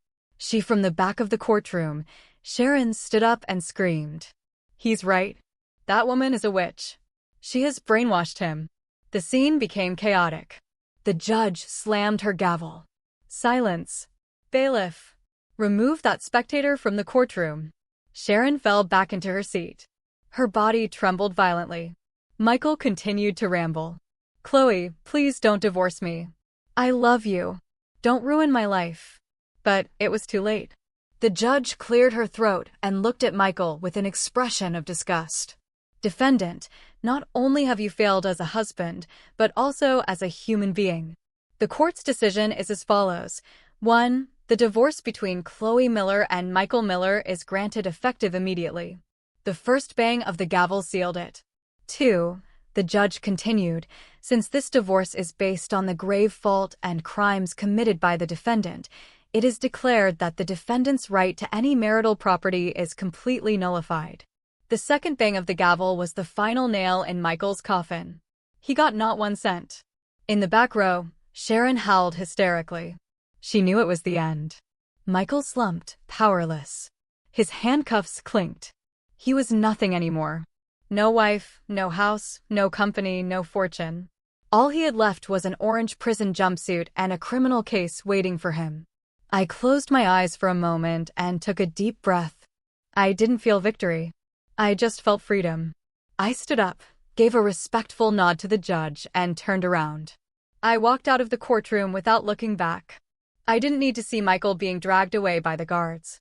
From the back of the courtroom, Sharon stood up and screamed. "He's right. That woman is a witch. She has brainwashed him." The scene became chaotic. The judge slammed her gavel. "Silence. Bailiff. Remove that spectator from the courtroom." Sharon fell back into her seat. Her body trembled violently. Michael continued to ramble. "Chloe, please don't divorce me. I love you. Don't ruin my life." But it was too late. The judge cleared her throat and looked at Michael with an expression of disgust. "Defendant, not only have you failed as a husband, but also as a human being. The court's decision is as follows. 1. The divorce between Chloe Miller and Michael Miller is granted effective immediately." The first bang of the gavel sealed it. 2. The judge continued, "Since this divorce is based on the grave fault and crimes committed by the defendant, it is declared that the defendant's right to any marital property is completely nullified." The second bang of the gavel was the final nail in Michael's coffin. He got not 1 cent. In the back row, Sharon howled hysterically. She knew it was the end. Michael slumped, powerless. His handcuffs clinked. He was nothing anymore. No wife, no house, no company, no fortune. All he had left was an orange prison jumpsuit and a criminal case waiting for him. I closed my eyes for a moment and took a deep breath. I didn't feel victory. I just felt freedom. I stood up, gave a respectful nod to the judge, and turned around. I walked out of the courtroom without looking back. I didn't need to see Michael being dragged away by the guards.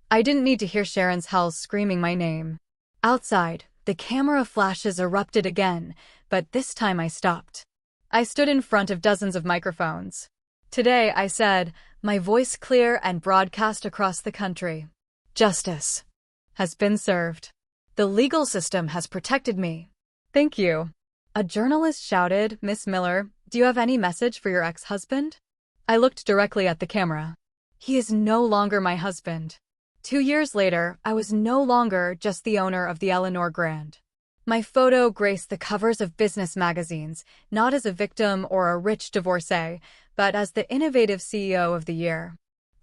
I didn't need to hear Sharon's howls screaming my name. Outside, the camera flashes erupted again, but this time I stopped. I stood in front of dozens of microphones. Today, I said, my voice clear and broadcast across the country. Justice has been served. The legal system has protected me. Thank you. A journalist shouted, "Miss Miller, do you have any message for your ex-husband?" I looked directly at the camera. He is no longer my husband. 2 years later, I was no longer just the owner of the Eleanor Grand. My photo graced the covers of business magazines, not as a victim or a rich divorcee, but as the innovative CEO of the year.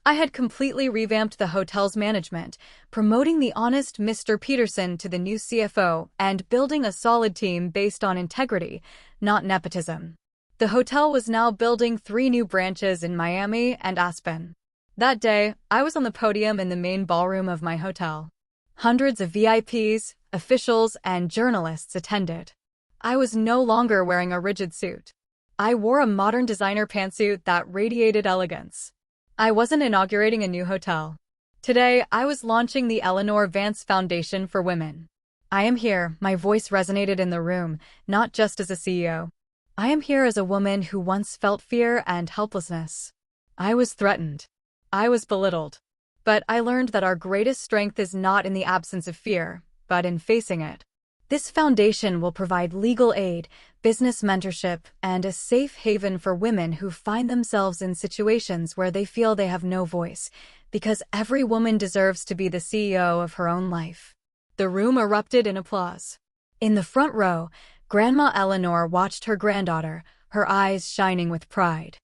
I had completely revamped the hotel's management, promoting the honest Mr. Peterson to the new CFO and building a solid team based on integrity, not nepotism. The hotel was now building 3 new branches in Miami and Aspen. That day, I was on the podium in the main ballroom of my hotel. Hundreds of VIPs, officials, and journalists attended. I was no longer wearing a rigid suit. I wore a modern designer pantsuit that radiated elegance. I wasn't inaugurating a new hotel. Today, I was launching the Eleanor Vance Foundation for Women. I am here, my voice resonated in the room, not just as a CEO. I am here as a woman who once felt fear and helplessness. I was threatened. I was belittled. But I learned that our greatest strength is not in the absence of fear, but in facing it. This foundation will provide legal aid, business mentorship, and a safe haven for women who find themselves in situations where they feel they have no voice, because every woman deserves to be the CEO of her own life. The room erupted in applause. In the front row, Grandma Eleanor watched her granddaughter, her eyes shining with pride.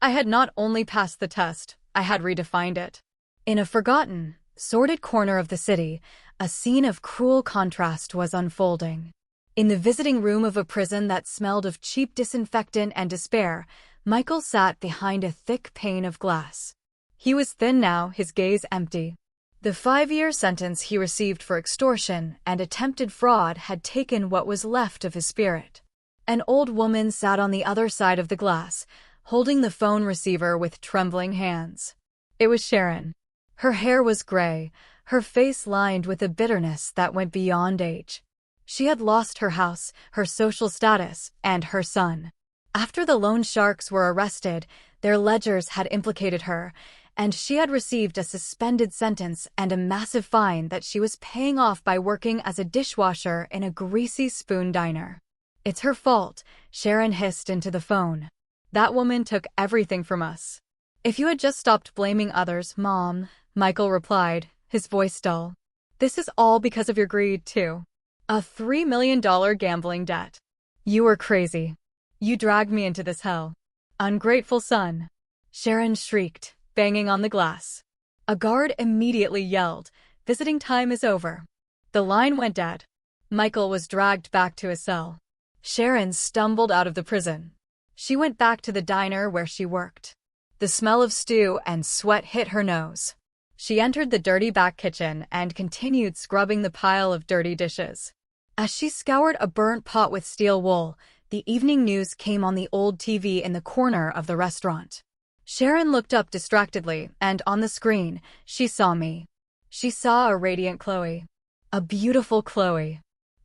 I had not only passed the test, I had redefined it. In a forgotten, sordid corner of the city, a scene of cruel contrast was unfolding. In the visiting room of a prison that smelled of cheap disinfectant and despair, Michael sat behind a thick pane of glass. He was thin now, his gaze empty. The 5-year sentence he received for extortion and attempted fraud had taken what was left of his spirit. An old woman sat on the other side of the glass, holding the phone receiver with trembling hands. It was Sharon. Her hair was gray, her face lined with a bitterness that went beyond age. She had lost her house, her social status, and her son. After the loan sharks were arrested, their ledgers had implicated her, and she had received a suspended sentence and a massive fine that she was paying off by working as a dishwasher in a greasy spoon diner. "It's her fault," Sharon hissed into the phone. "That woman took everything from us." "If you had just stopped blaming others, Mom," Michael replied, his voice dull. "This is all because of your greed, too. A $3 million gambling debt. You were crazy. You dragged me into this hell. Ungrateful son." Sharon shrieked, banging on the glass. A guard immediately yelled, "Visiting time is over." The line went dead. Michael was dragged back to his cell. Sharon stumbled out of the prison. She went back to the diner where she worked. The smell of stew and sweat hit her nose. She entered the dirty back kitchen and continued scrubbing the pile of dirty dishes. As she scoured a burnt pot with steel wool, the evening news came on the old TV in the corner of the restaurant. Sharon looked up distractedly, and on the screen, she saw me. She saw a radiant Chloe. A beautiful Chloe.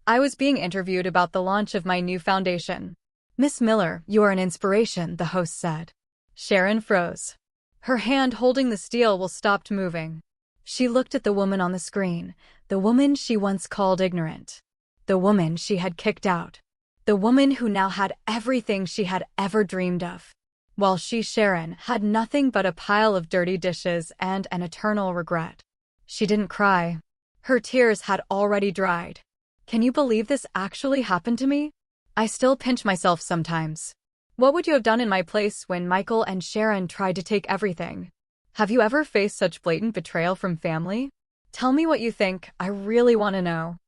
I was being interviewed about the launch of my new foundation. "Miss Miller, you are an inspiration," the host said. Sharon froze. Her hand holding the steel wool stopped moving. She looked at the woman on the screen, the woman she once called ignorant. The woman she had kicked out. The woman who now had everything she had ever dreamed of. While she, Sharon, had nothing but a pile of dirty dishes and an eternal regret. She didn't cry. Her tears had already dried. "Can you believe this actually happened to me? I still pinch myself sometimes. What would you have done in my place when Michael and Sharon tried to take everything? Have you ever faced such blatant betrayal from family? Tell me what you think, I really want to know."